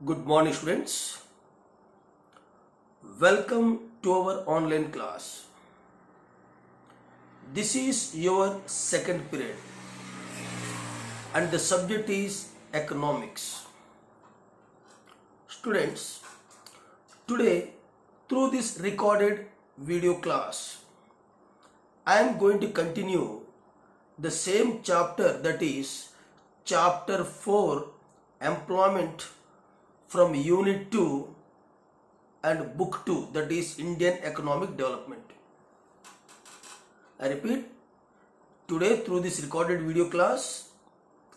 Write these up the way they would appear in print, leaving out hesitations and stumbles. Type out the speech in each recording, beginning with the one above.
Good morning, students. Welcome to our online class. This is your second period, and the subject is economics. Students, today through this recorded video class, I am going to continue the same chapter, that is chapter 4, employment, from unit 2 and book 2, that is Indian economic development. I repeat, today through this recorded video class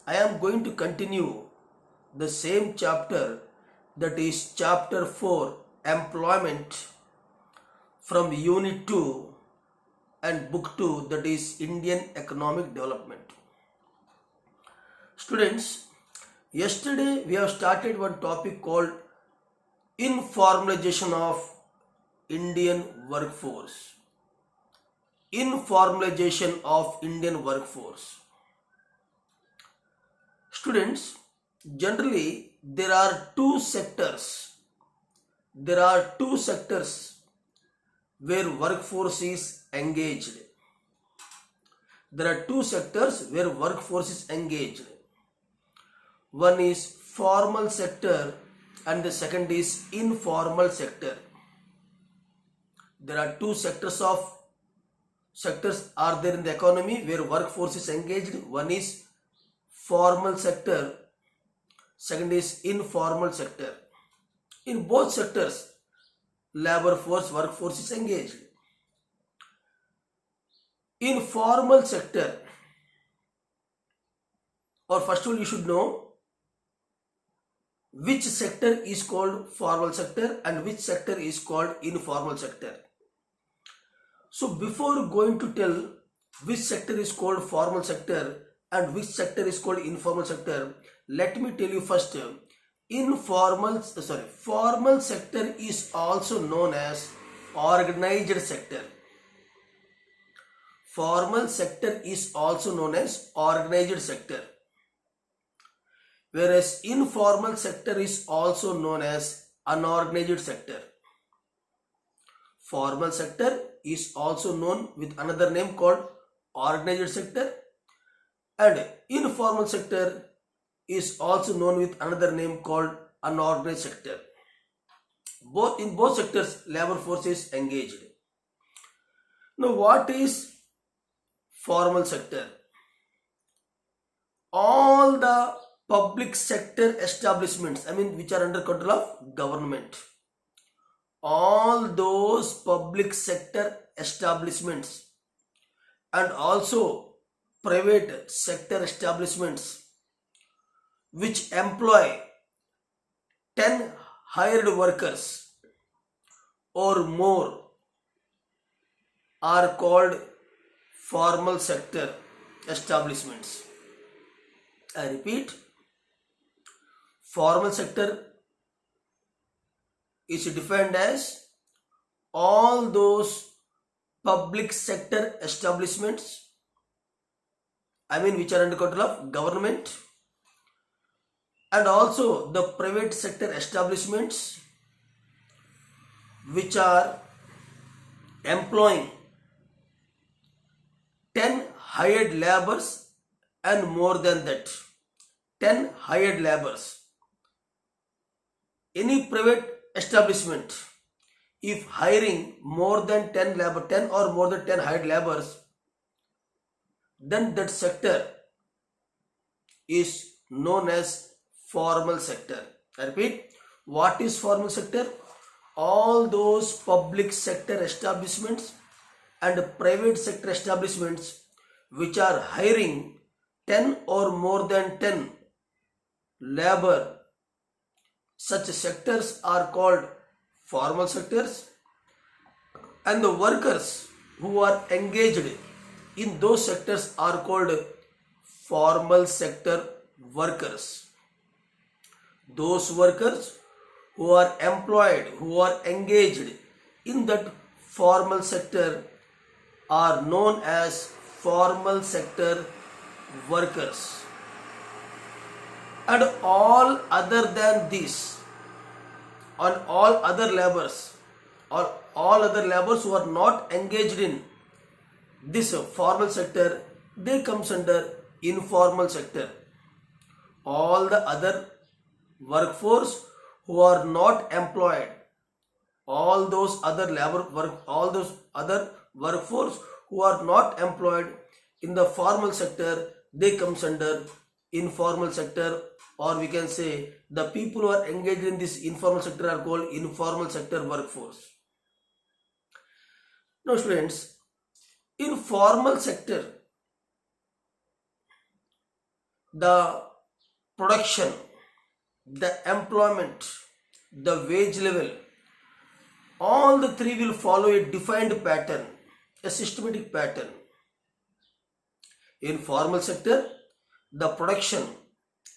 I am going to continue the same chapter, that is chapter 4, employment, from unit 2 and book 2, that is Indian economic development. Students, yesterday we have started one topic called informalization of Indian workforce. Informalization of Indian workforce. Students, generally there are two sectors. There are two sectors where workforce is engaged. There are two sectors where workforce is engaged. One is formal sector and the second is informal sector. There are two sectors are there in the economy where workforce is engaged. One is formal sector, second is informal sector. In both sectors, labor force, workforce is engaged. In formal sector, or first of all you should know which sector is called formal sector and which sector is called informal sector. So before going to tell which sector is called formal sector and which sector is called informal sector, let me tell you first, formal sector is also known as organized sector. Formal sector is also known as organized sector, whereas informal sector is also known as unorganized sector. Formal sector is also known with another name called organized sector, and informal sector is also known with another name called unorganized sector. In both sectors, labor force is engaged. Now, what is formal sector? All the public sector establishments, which are under control of government. All those public sector establishments and also private sector establishments which employ 10 hired workers or more are called formal sector establishments. I repeat, formal sector is defined as all those public sector establishments, which are under control of government, and also the private sector establishments which are employing 10 hired laborers and more than that. 10 hired laborers. Any private establishment, if hiring more than 10 or more than 10 hired laborers, then that sector is known as formal sector. I repeat, what is formal sector? All those public sector establishments and private sector establishments which are hiring 10 or more than 10 labor. Such sectors are called formal sectors, and the workers who are engaged in those sectors are called formal sector workers. Those workers who are employed, who are engaged in that formal sector are known as formal sector workers. And all other than this, on all other laborers who are not engaged in this formal sector, they comes under informal sector. All the other workforce who are not employed, all those other workforce who are not employed in the formal sector, they comes under informal sector, or we can say the people who are engaged in this informal sector are called informal sector workforce. Now students, in formal sector, the production, the employment, the wage level, all the three will follow a defined pattern, a systematic pattern. In formal sector, the production,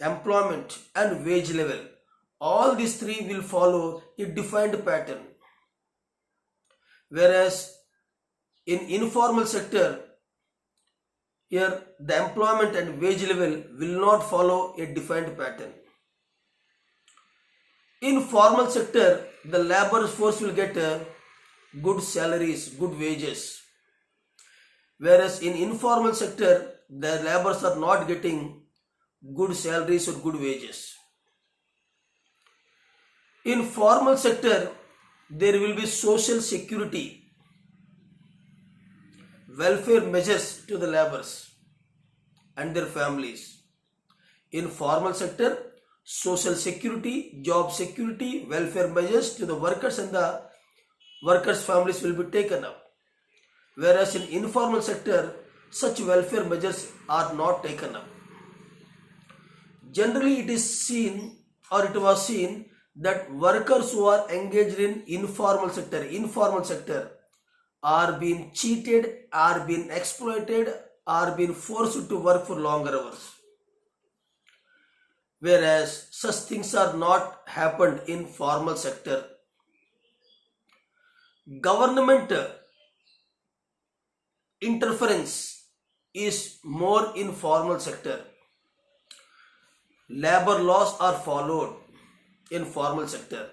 employment and wage level, all these three will follow a defined pattern. Whereas in informal sector, here the employment and wage level will not follow a defined pattern. In formal sector, the labor force will get good salaries, good wages. Whereas in informal sector, the laborers are not getting good salaries or good wages. In formal sector, there will be social security, welfare measures to the laborers and their families. In formal sector, social security, job security, welfare measures to the workers and the workers' families will be taken up. Whereas in informal sector, such welfare measures are not taken up. Generally, it was seen that workers who are engaged in informal sector are being cheated, are being exploited, are being forced to work for longer hours. Whereas such things are not happened in formal sector. Government interference is more in formal sector. Labor laws are followed in formal sector.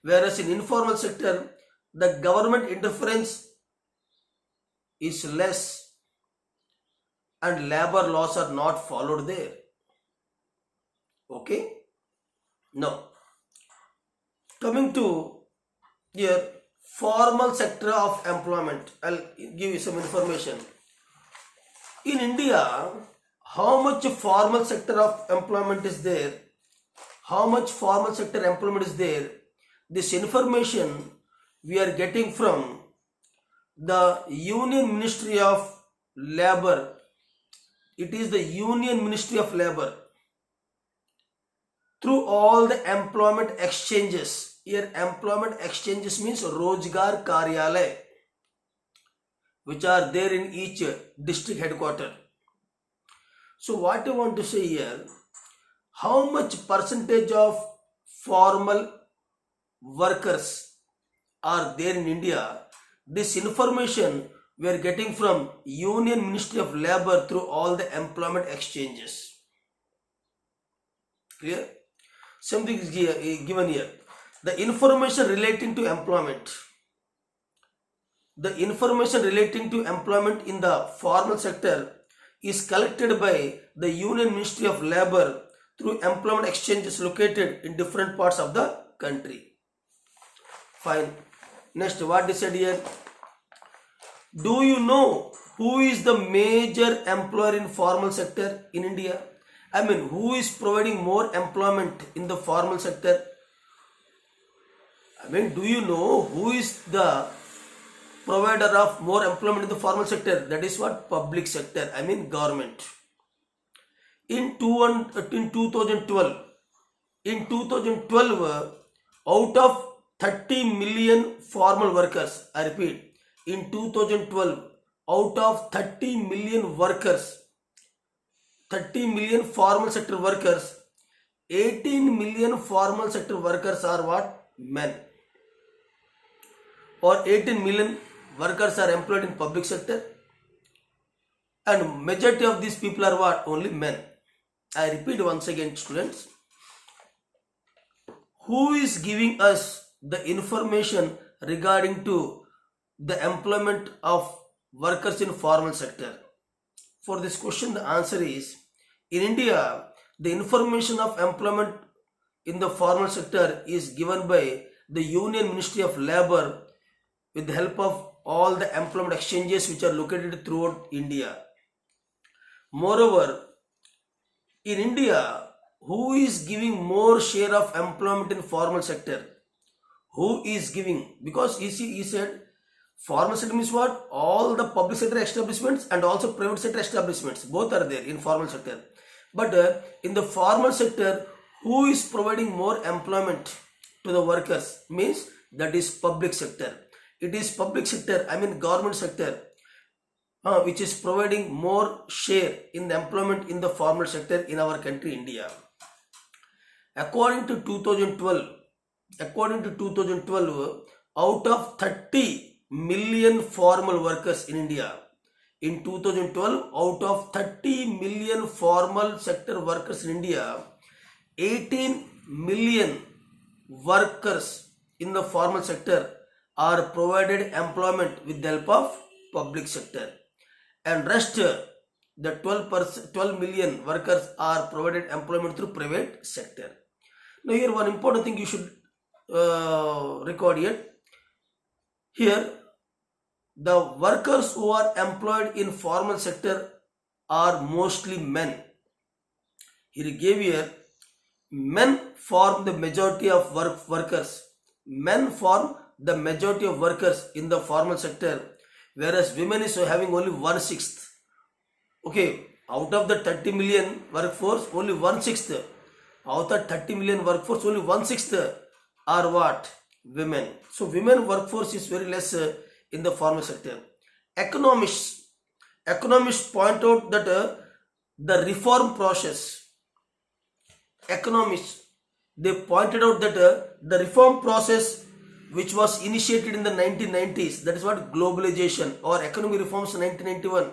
Whereas in informal sector, the government interference is less and labor laws are not followed there. Okay? Now, coming to here, formal sector of employment. I'll give you some information. In India, how much formal sector of employment is there? How much formal sector employment is there? This information we are getting from the Union Ministry of Labor. It is the Union Ministry of Labor. Through all the employment exchanges. Here employment exchanges means Rozgar Karyalay, which are there in each district headquarter. So what I want to say here, how much percentage of formal workers are there in India? This information we are getting from Union Ministry of Labor through all the employment exchanges. Clear? Something is given here. The information relating to employment. The information relating to employment in the formal sector is collected by the Union Ministry of Labor through employment exchanges located in different parts of the country. Fine. Next, what they said here? Do you know who is the major employer in formal sector in India? I mean, who is providing more employment in the formal sector? I mean, do you know who is the provider of more employment in the formal sector? That is what? Public sector. I mean, government. In 2012, out of 30 million formal workers, I repeat, in 2012, out of 30 million workers, 30 million formal sector workers, 18 million formal sector workers are what? Men. Or 18 million workers are employed in public sector, and majority of these people are what? Only men. I repeat once again, students. who is giving us the information regarding to the employment of workers in formal sector? For this question, the answer is in India, the information of employment in the formal sector is given by the Union Ministry of Labor with the help of all the employment exchanges which are located throughout India. Moreover, in India, who is giving more share of employment in formal sector? Who is giving? Because he said formal sector means what? All the public sector establishments and also private sector establishments, both are there in formal sector. But in the formal sector, who is providing more employment to the workers? Means that is public sector. It is public sector, I mean government sector, which is providing more share in the employment in the formal sector in our country India. According to 2012, out of 30 million formal workers in India, in 2012, out of 30 million formal sector workers in India, 18 million workers in the formal sector are provided employment with the help of public sector, and rest the 12 million workers are provided employment through private sector. Now here one important thing you should record here. The workers who are employed in formal sector are mostly men. Here he gave here, men form the majority of workers. Men form the majority of workers in the formal sector, whereas women is having only 1/6. Okay, out of the 30 million workforce, only 1/6. Out of 30 million workforce, only 1/6 are what? Women. So women workforce is very less in the formal sector. Economists point out that the reform process. Economists, they pointed out that the reform process which was initiated in the 1990s, that is what globalization or economic reforms in 1991.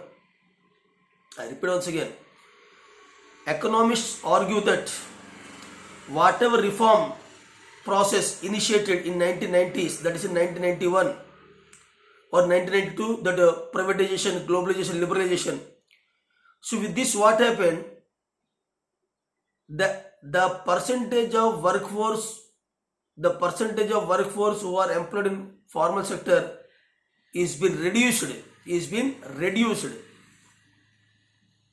I repeat once again. Economists argue that whatever reform process initiated in 1990s, that is in 1991 or 1992, that privatization, globalization, liberalization. So with this, what happened? The percentage of workforce who are employed in formal sector is been reduced.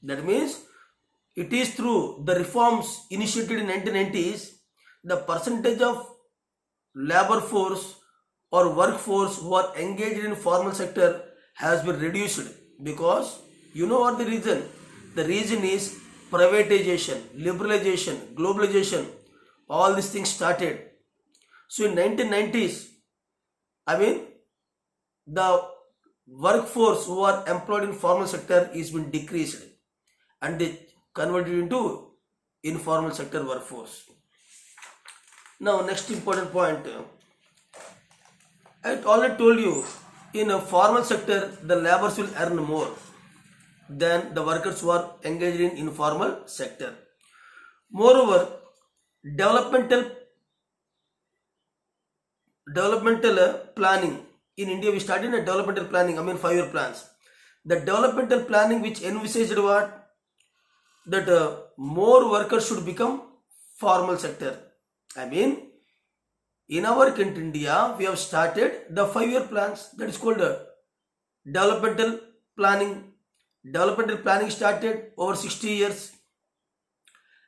That means it is through the reforms initiated in 1990s, the percentage of labor force or workforce who are engaged in formal sector has been reduced, because you know what the reason? The reason is privatization, liberalization, globalization, all these things started. So in 1990s, I mean, the workforce who are employed in formal sector is been decreased and they converted into informal sector workforce. Now next important point, I already told you, in a formal sector the laborers will earn more than the workers who are engaged in informal sector. Moreover, developmental planning in India, we started a developmental planning, I mean 5-year plans. The developmental planning which envisaged what? That more workers should become formal sector. I mean, in our country India, we have started the 5-year plans, that is called developmental planning. Developmental planning started over 60 years,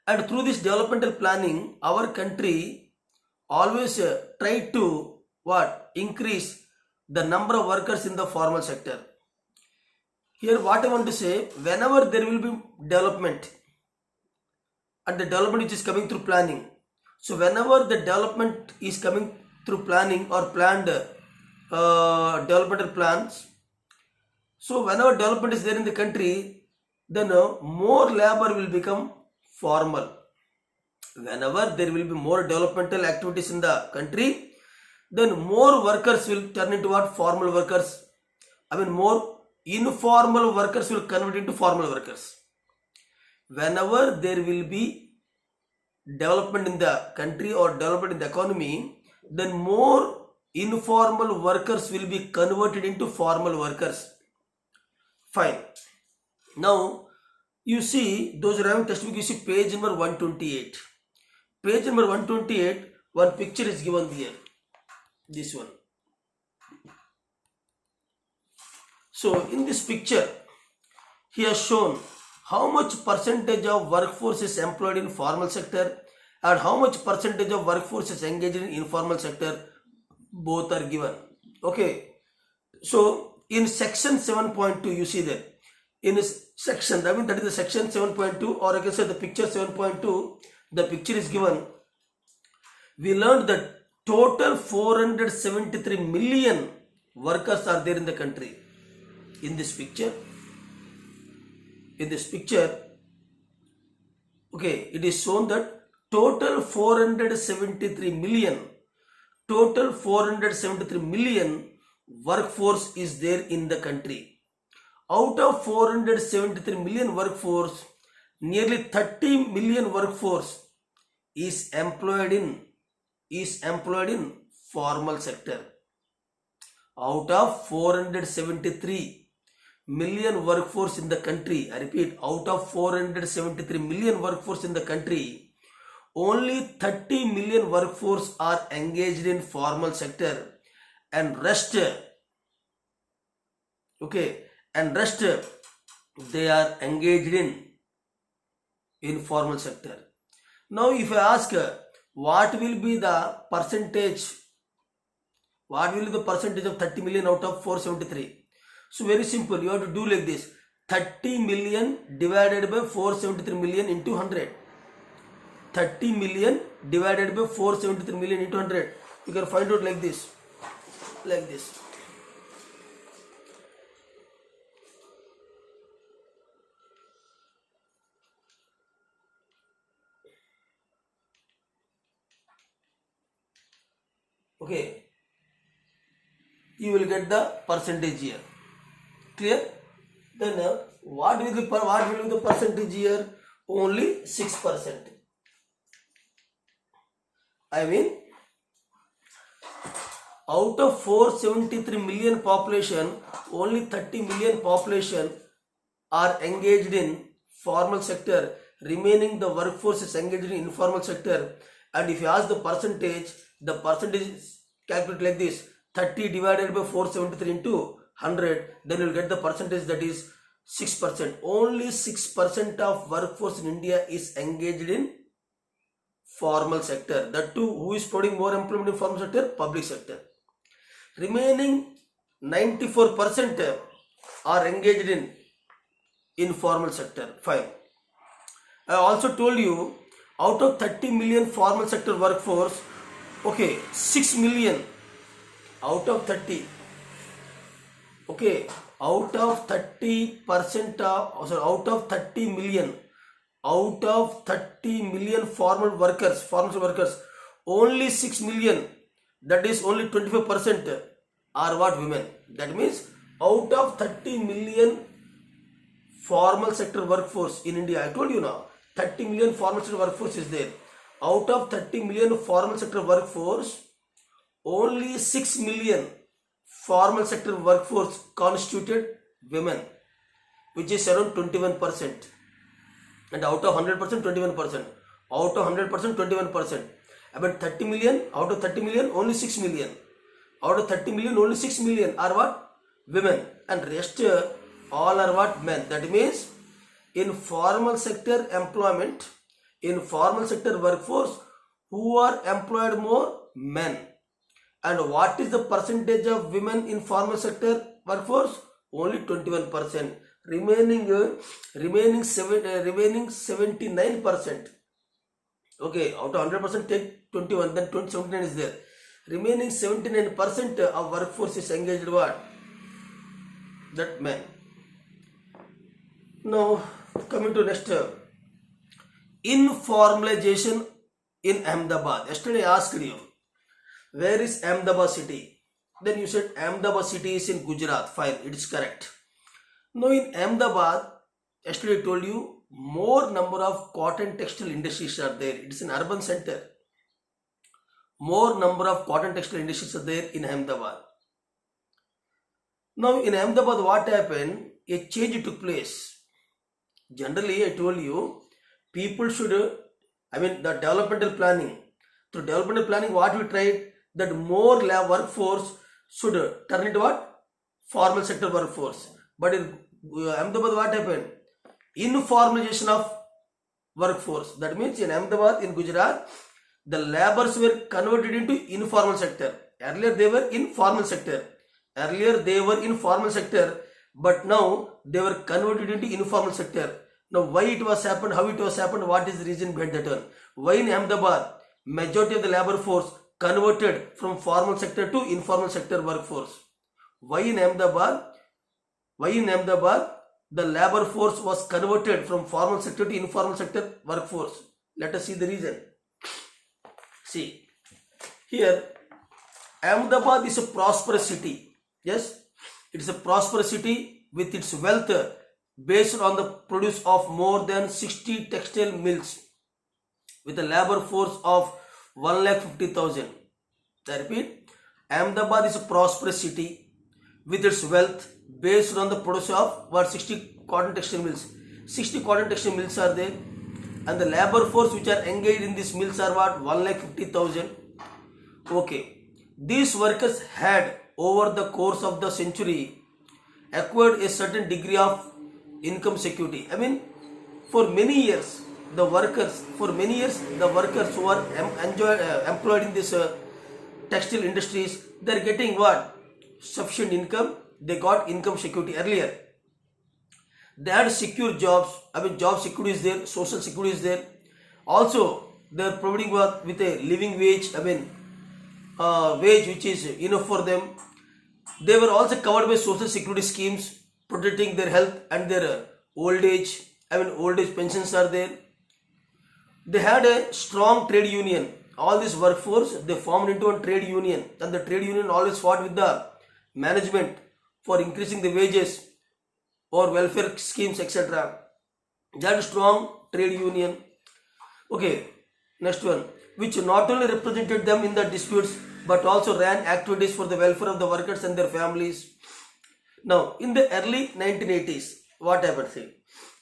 and through this developmental planning, our country always tried to what? Increase the number of workers in the formal sector. Here what I want to say, whenever there will be development, and the development which is coming through planning, so whenever the development is coming through planning or planned developmental plans, so whenever development is there in the country, then more labor will become formal. Whenever there will be more developmental activities in the country, then more workers will turn into what? Formal workers. I mean, more informal workers will convert into formal workers. Whenever there will be development in the country or development in the economy, then more informal workers will be converted into formal workers. Fine. Now you see, those are having textbook, you see page number 128. Page number 128, one picture is given here, this one. So in this picture, he has shown how much percentage of workforce is employed in formal sector and how much percentage of workforce is engaged in informal sector. Both are given. Okay. So in section 7.2, you see that in this section, I mean that is the section 7.2, or I can say the picture 7.2, the picture is given. We learned that total 473 million workers are there in the country. In this picture, okay, it is shown that total 473 million workforce is there in the country. Out of 473 million workforce, nearly 30 million workforce is employed in formal sector. Out of 473 million workforce in the country, I repeat, out of 473 million workforce in the country, only 30 million workforce are engaged in formal sector, and rest they are engaged in informal sector. Now if I ask what will be the percentage of 30 million out of 473? So very simple, you have to do like this: 30 million divided by 473 million into 100. 30 million divided by 473 million into 100. You can find out like this. Okay, you will get the percentage here. Clear? Then what will be the percentage here? Only 6%. I mean, out of 473 million population, only 30 million population are engaged in formal sector. Remaining the workforce is engaged in informal sector. And if you ask the percentage is calculated like this: 30 divided by 473 into 100, then you will get the percentage, that is 6%. Only 6% of workforce in India is engaged in formal sector. That too, who is providing more employment in formal sector? Public sector. Remaining 94% are engaged in informal sector. Fine. I also told you, out of 30 million formal sector workforce, okay, 6 million out of 30, okay, out of 30 million formal workers, only 6 million, that is only 25%, are what? Women. That means out of 30 million formal sector workforce in India, I told you now, 30 million formal sector workforce is there. Out of 30 million formal sector workforce, only 6 million formal sector workforce constituted women, which is around 21%. And out of 100%, 21%. Out of 100%, 21%. About 30 million, out of 30 million, only 6 million. Out of 30 million, only 6 million are what? Women. And rest all are what? Men. That means in formal sector employment, in formal sector workforce, who are employed more? Men. And what is the percentage of women in formal sector workforce? Only 21%. Remaining 79%. Okay, out of 100% take 21, then 79 is there. Remaining 79% of workforce is engaged what? That men. Now coming to next, informalization in Ahmedabad. Yesterday I asked you, where is Ahmedabad city? Then you said Ahmedabad city is in Gujarat. Fine, it is correct. Now in Ahmedabad, yesterday I told you, more number of cotton textile industries are there. It is an urban center. More number of cotton textile industries are there in Ahmedabad. Now in Ahmedabad, what happened? A change took place. Generally, I told you, people should, the developmental planning. Through developmental planning, what we tried, that more workforce should turn into what? Formal sector workforce. But in Ahmedabad, what happened? Informalization of workforce. That means in Ahmedabad, in Gujarat, the laborers were converted into informal sector. Earlier they were in formal sector. But now they were converted into informal sector. Now why it was happened, how it was happened, what is the reason behind that one? Why in Ahmedabad, majority of the labor force converted from formal sector to informal sector workforce? Why in Ahmedabad, the labor force was converted from formal sector to informal sector workforce? Let us see the reason. See, here Ahmedabad is a prosperous city. Yes, it is a prosperous city with its wealth based on the produce of more than 60 textile mills with a labor force of 1,50,000. I repeat, Ahmedabad is a prosperous city with its wealth based on the produce of 60 cotton textile mills. 60 cotton textile mills are there, and the labor force which are engaged in these mills are 1,50,000. Okay, these workers had over the course of the century acquired a certain degree of income security. For many years the workers who are employed in this textile industries, they are getting what? Sufficient income. They got income security earlier. They had secure jobs. Job security is there, social security is there. Also, they are providing work with a living wage. Wage which is enough for them. They were also covered by social security schemes, protecting their health and their old age. Old age pensions are there. They had a strong trade union. All this workforce, they formed into a trade union, and the trade union always fought with the management for increasing the wages or welfare schemes, etc. That strong trade union. Okay, next one, which not only represented them in the disputes but also ran activities for the welfare of the workers and their families. Now, in the early 1980s, what happened? See,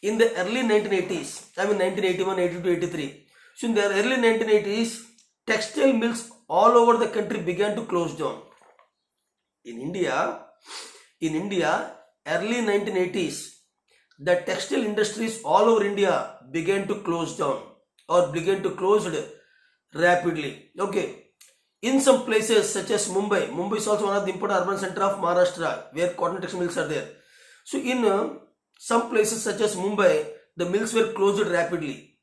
in the early 1980s, 1981, 82, 83. So, in the early 1980s, textile mills all over the country began to close down. In India, early 1980s, the textile industries all over India began to close down or began to close rapidly. Okay. In some places such as Mumbai is also one of the important urban center of Maharashtra where cotton textile mills are there. So in some places such as Mumbai, the mills were closed rapidly.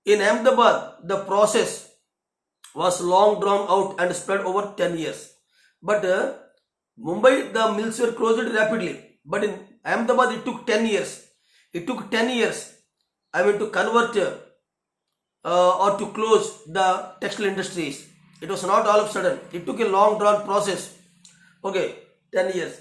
In Ahmedabad, the process was long drawn out and spread over 10 years. But Mumbai, the mills were closed rapidly. But in Ahmedabad, it took 10 years. It took 10 years, to convert or to close the textile industries. It was not all of a sudden. It took a long drawn process. Okay, 10 years.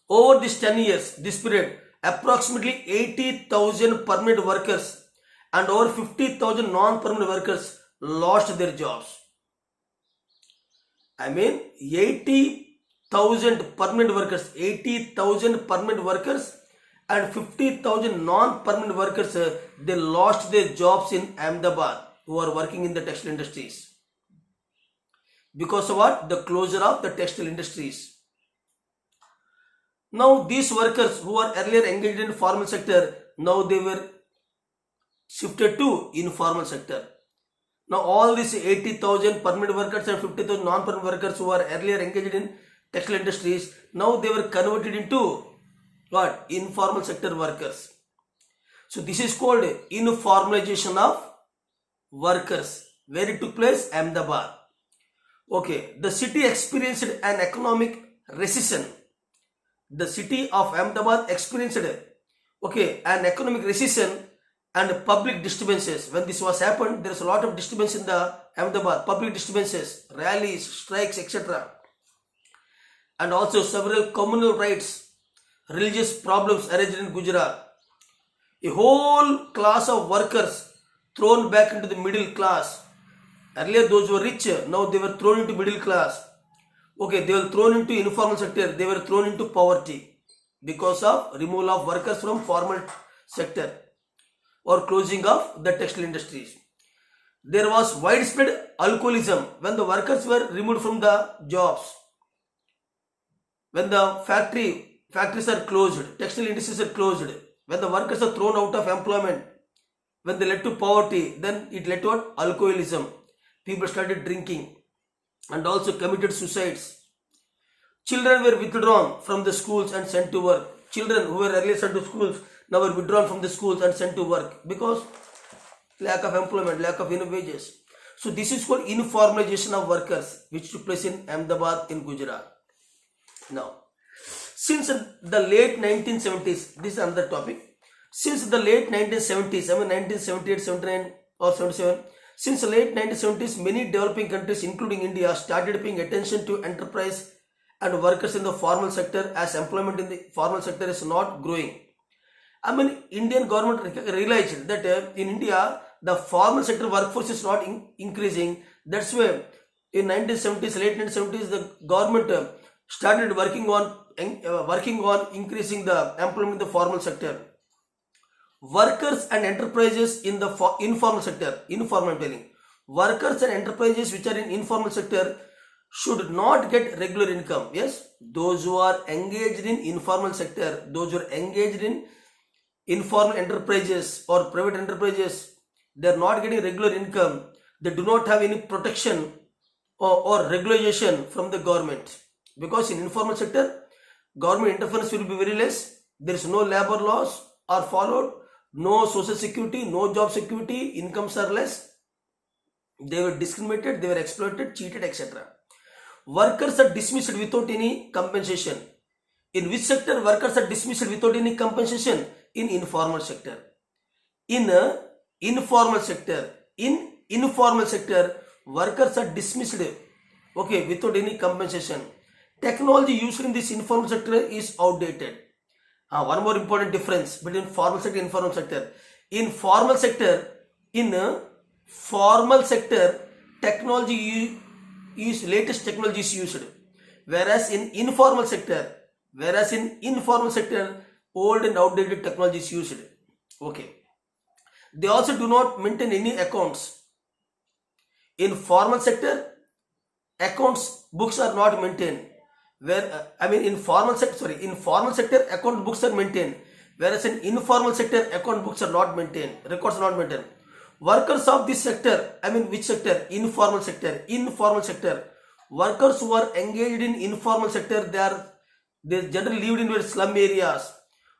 Over this 10 years, this period, approximately 80,000 permanent workers and over 50,000 non-permanent workers lost their jobs. 80,000 permanent workers and 50,000 non-permanent workers, they lost their jobs in Ahmedabad who are working in the textile industries. Because of what? The closure of the textile industries. Now these workers who were earlier engaged in formal sector, now they were shifted to informal sector. Now all these 80,000 permanent workers and 50,000 non-permanent workers who were earlier engaged in textile industries, now they were converted into what? Informal sector workers. So this is called informalization of workers. Where it took place? Ahmedabad. Okay, the city experienced an economic recession. The city of Ahmedabad experienced an economic recession and public disturbances. When this was happened, there is a lot of disturbance in the Ahmedabad, public disturbances, rallies, strikes, etc. And also several communal rights, religious problems arisen in Gujarat. A whole class of workers thrown back into the middle class. Earlier those were rich, now they were thrown into middle class. Okay, they were thrown into informal sector, they were thrown into poverty because of removal of workers from formal sector or closing of the textile industries. There was widespread alcoholism when the workers were removed from the jobs. When the factories are closed, textile industries are closed, when the workers are thrown out of employment, when they led to poverty, then it led to what? Alcoholism. People started drinking and also committed suicides. Children were withdrawn from the schools and sent to work. Children who were earlier sent to schools now were withdrawn from the schools and sent to work because lack of employment, lack of wages. So this is called informalization of workers, which took place in Ahmedabad in Gujarat. Now, since the late 1970s, this is another topic. Since the late 1970s, 1978, 79 or 77, since the late 1970s, many developing countries, including India, started paying attention to enterprise and workers in the formal sector as employment in the formal sector is not growing. Indian government realized that in India, the formal sector workforce is not increasing. That's why in 1970s, late 1970s, the government started working on increasing the employment in the formal sector. Workers and enterprises in the informal sector, workers and enterprises which are in informal sector should not get regular income. Yes, those who are engaged in informal sector, those who are engaged in informal enterprises or private enterprises, they are not getting regular income. They do not have any protection or regulation from the government, because in informal sector government interference will be very less. There is no labor laws are followed, no social security, no job security, incomes are less, they were discriminated, they were exploited, cheated, etc. Workers are dismissed without any compensation. In which sector workers are dismissed without any compensation? In informal sector. In informal sector, workers are dismissed, okay, without any compensation. Technology used in this informal sector is outdated. One more important difference between formal sector and informal sector. In formal sector, technology is latest technology is used, whereas in informal sector, old and outdated technology is used. Okay. They also do not maintain any accounts. In formal sector, accounts books are not maintained. In formal sector account books are maintained, whereas in informal sector account books are not maintained, records are not maintained. Workers of this sector, which sector? Informal sector. Workers who are engaged in informal sector, they generally lived in slum areas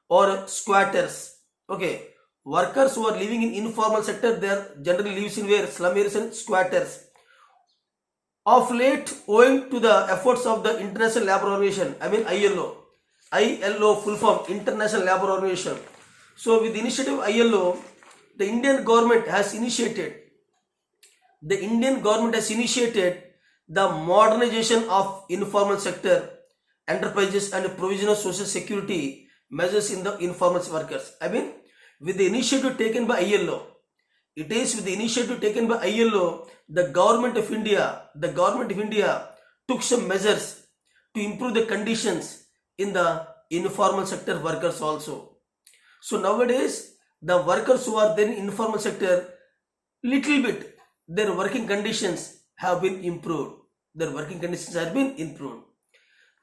or squatters. Okay, workers who are living in informal sector, they are generally lives in where? Slum areas and squatters. Of late, owing to the efforts of the International Labour Organization, ILO full form, International Labour Organization. So with the initiative ILO, the Indian government has initiated the modernization of informal sector enterprises and provision of social security measures in the informal workers. With the initiative taken by ILO, the government of India took some measures to improve the conditions in the informal sector workers also. So nowadays, the workers who are there in informal sector, little bit, their working conditions have been improved.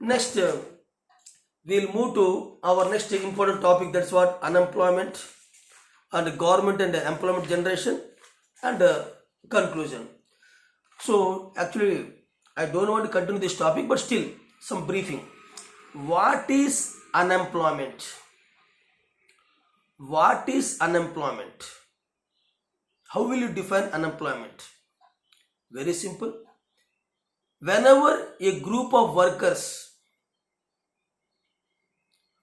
Next, we'll move to our next important topic, that's what? Unemployment and government and employment generation and conclusion. So actually, I don't want to continue this topic, but still some briefing. What is unemployment? What is unemployment? How will you define unemployment? Very simple. Whenever a group of workers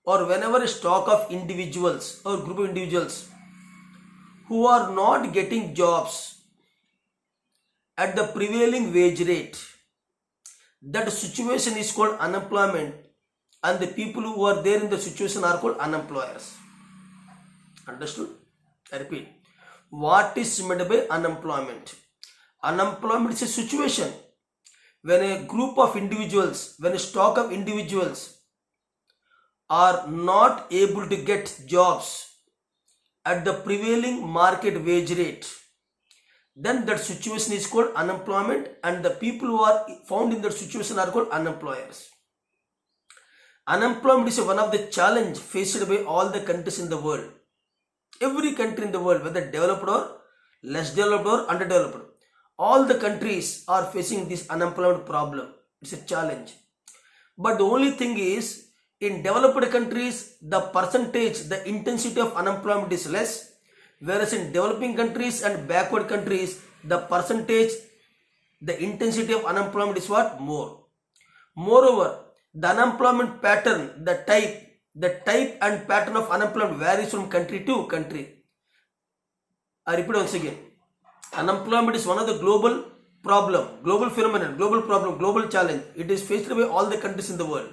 or whenever a stock of individuals or group of individuals who are not getting jobs at the prevailing wage rate, that situation is called unemployment, and the people who are there in the situation are called unemployers. Understood? I repeat. What is meant by unemployment? Unemployment is a situation when a group of individuals, when a stock of individuals are not able to get jobs at the prevailing market wage rate, then that situation is called unemployment, and the people who are found in that situation are called unemployers. Unemployment is one of the challenge faced by all the countries in the world. Every country in the world, whether developed or less developed or underdeveloped, all the countries are facing this unemployment problem. It's a challenge. But the only thing is, in developed countries, the percentage, the intensity of unemployment is less, whereas in developing countries and backward countries, the percentage, the intensity of unemployment is what? More. Moreover, the unemployment pattern, the type and pattern of unemployment varies from country to country. I repeat once again. Unemployment is one of the global problem, global phenomenon, global problem, global challenge. It is faced by all the countries in the world.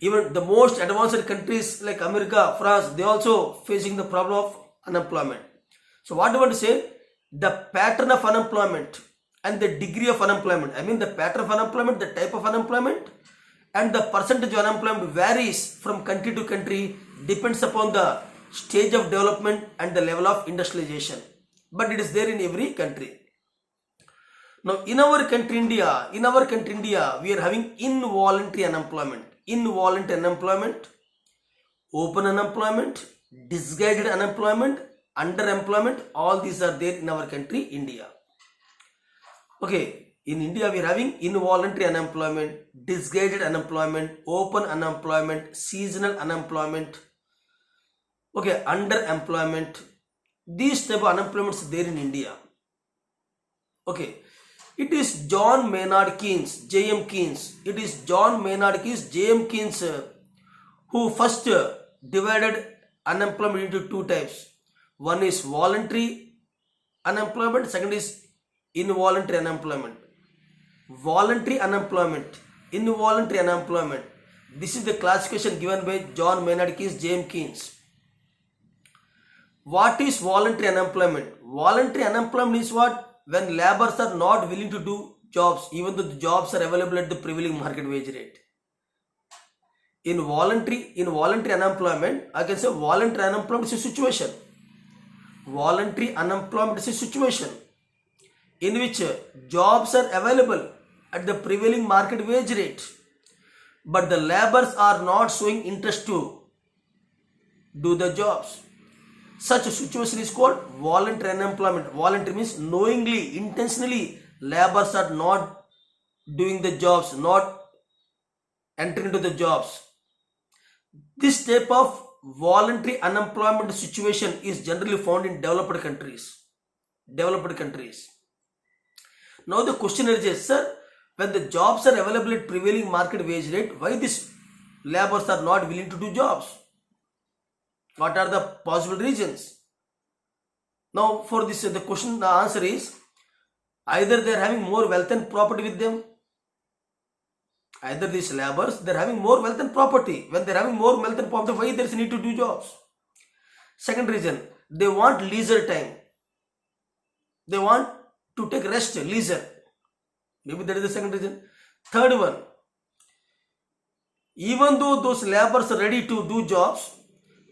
Even the most advanced countries like America, France, they also facing the problem of unemployment. So what do I want to say? The pattern of unemployment and the degree of unemployment. I mean the pattern of unemployment, the type of unemployment, and the percentage of unemployment varies from country to country, depends upon the stage of development and the level of industrialization. But it is there in every country. Now in our country India, we are having involuntary unemployment. Involuntary unemployment, open unemployment, disguised unemployment, underemployment, all these are there in our country India. Okay, in India we are having involuntary unemployment, disguised unemployment, open unemployment, seasonal unemployment, okay, underemployment. These type of unemployments there in India. Okay, it is John Maynard Keynes, J.M. Keynes. It is John Maynard Keynes, J.M. Keynes, who first divided unemployment into two types. One is voluntary unemployment, second is involuntary unemployment. Voluntary unemployment, involuntary unemployment. This is the classification given by John Maynard Keynes, J.M. Keynes. What is voluntary unemployment? Voluntary unemployment is what? When laborers are not willing to do jobs, even though the jobs are available at the prevailing market wage rate. In voluntary unemployment, I can say voluntary unemployment is a situation. Voluntary unemployment is a situation in which jobs are available at the prevailing market wage rate, but the laborers are not showing interest to do the jobs. Such a situation is called voluntary unemployment. Voluntary means knowingly, intentionally, laborers are not doing the jobs, not entering into the jobs. This type of voluntary unemployment situation is generally found in developed countries. Now the question is, sir, when the jobs are available at prevailing market wage rate, why these laborers are not willing to do jobs? What are the possible reasons? Now for this, the answer is either they are having more wealth and property with them. Either these laborers, they are having more wealth and property. When they are having more wealth and property, why there is a need to do jobs? Second reason, they want leisure time. They want to take rest, leisure. Maybe that is the second reason. Third one, even though those laborers are ready to do jobs,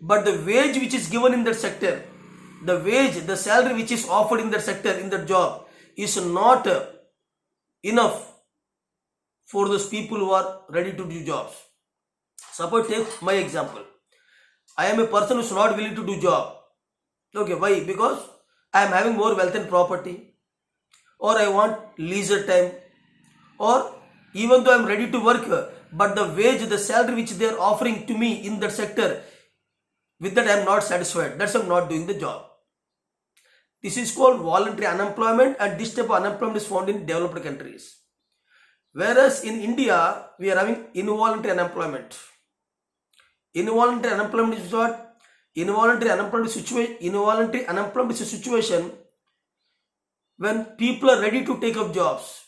but the wage which is given in that sector, the salary which is offered in that sector, in that job, is not enough for those people who are ready to do jobs. Suppose take my example. I am a person who is not willing to do job. Okay, why? Because I am having more wealth and property, or I want leisure time, or even though I am ready to work, but the wage, the salary which they are offering to me in that sector, with that I am not satisfied. That's why I am not doing the job. This is called voluntary unemployment, and this type of unemployment is found in developed countries. Whereas in India, we are having involuntary unemployment. Involuntary unemployment is what? Involuntary unemployment is a situation when people are ready to take up jobs.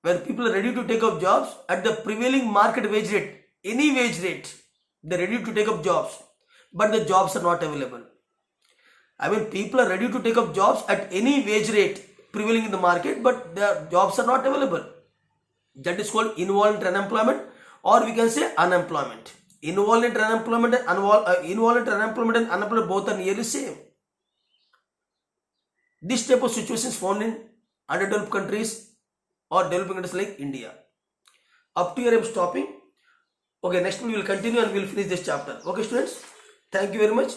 When people are ready to take up jobs at the prevailing market wage rate, any wage rate, They're ready to take up jobs, but the jobs are not available. I mean, people are ready to take up jobs at any wage rate prevailing in the market, but the jobs are not available. That is called involuntary unemployment, or we can say unemployment. Involuntary unemployment and unemployment both are nearly same. This type of situation is found in underdeveloped countries or developing countries like India. Up to here I am stopping. Okay, next we will continue and we will finish this chapter. Okay, students, thank you very much.